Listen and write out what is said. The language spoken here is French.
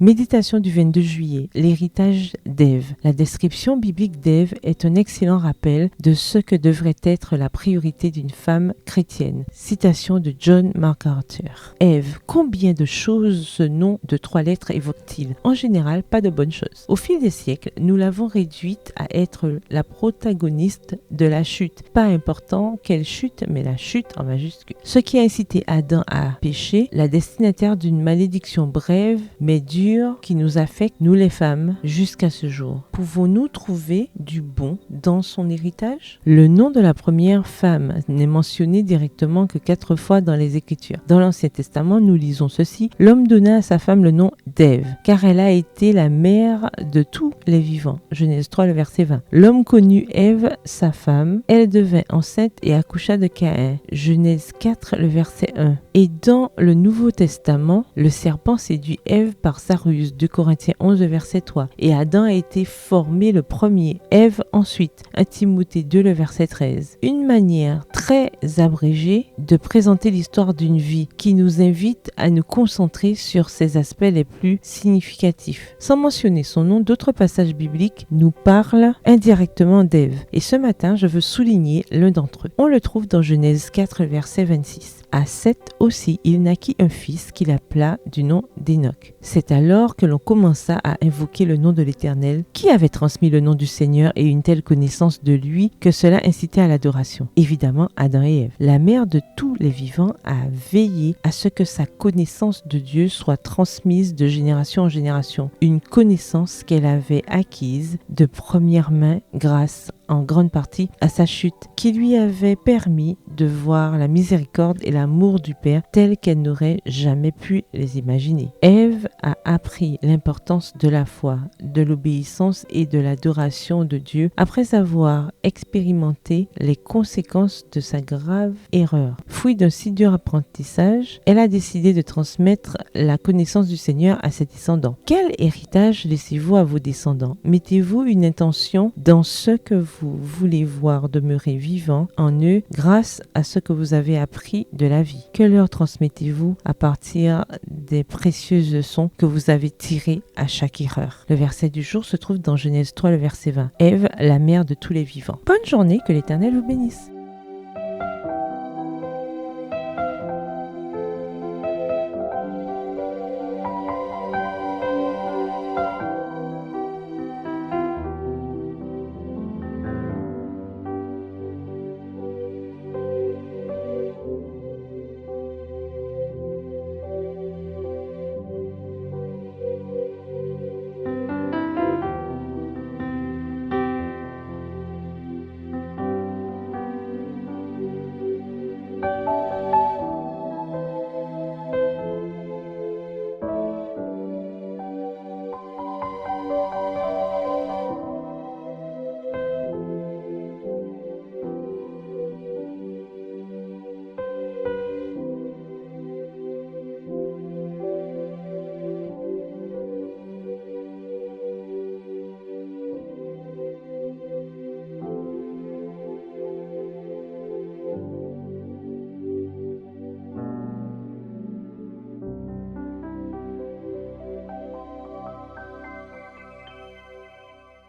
Méditation du 22 juillet, l'héritage d'Ève. La description biblique d'Ève est un excellent rappel de ce que devrait être la priorité d'une femme chrétienne. Citation de John MacArthur. Ève, combien de choses ce nom de 3 lettres évoque-t-il? En général, pas de bonnes choses. Au fil des siècles, nous l'avons réduite à être la protagoniste de la chute. Pas important quelle chute, mais la chute en majuscule. Ce qui a incité Adam à pécher, la destinataire d'une malédiction brève mais dure qui nous affecte, nous les femmes, jusqu'à ce jour. Pouvons-nous trouver du bon dans son héritage? Le nom de la première femme n'est mentionné directement que 4 fois dans les Écritures. Dans l'Ancien Testament, nous lisons ceci: l'homme donna à sa femme le nom d'Ève, car elle a été la mère de tous les vivants. Genèse 3, le verset 20. L'homme connut Ève, sa femme, elle devint enceinte et accoucha de Caïn. Genèse 4, le verset 1. Et dans le Nouveau Testament, le serpent séduit Ève par sa ruse. 2 Corinthiens 11, verset 3. Et Adam a été formé le premier, Ève ensuite. 1 Timothée 2, le verset 13. Une manière très abrégée de présenter l'histoire d'une vie qui nous invite à nous concentrer sur ses aspects les plus significatifs. Sans mentionner son nom, d'autres passages bibliques nous parlent indirectement d'Ève. Et ce matin, je veux souligner l'un d'entre eux. On le trouve dans Genèse 4, verset 26. À Seth aussi, il naquit un fils qu'il appela du nom d'Enoch. C'est alors que l'on commença à invoquer le nom de l'Éternel, qui avait transmis le nom du Seigneur et une telle connaissance de lui que cela incitait à l'adoration. Évidemment, Adam et Ève. La mère de tous les vivants a veillé à ce que sa connaissance de Dieu soit transmise de génération en génération. Une connaissance qu'elle avait acquise de première main grâce en grande partie à sa chute, qui lui avait permis de voir la miséricorde et l'amour du Père tels qu'elle n'aurait jamais pu les imaginer. Ève a appris l'importance de la foi, de l'obéissance et de l'adoration de Dieu après avoir expérimenté les conséquences de sa grave erreur. Fouille d'un si dur apprentissage, elle a décidé de transmettre la connaissance du Seigneur à ses descendants. Quel héritage laissez-vous à vos descendants? Mettez-vous une intention dans ce que vous voulez voir demeurer vivant en eux grâce à ce que vous avez appris de la vie. Que leur transmettez-vous à partir des précieuses leçons que vous avez tirées à chaque erreur? Le verset du jour se trouve dans Genèse 3, le verset 20. Ève, la mère de tous les vivants. Bonne journée, que l'Éternel vous bénisse.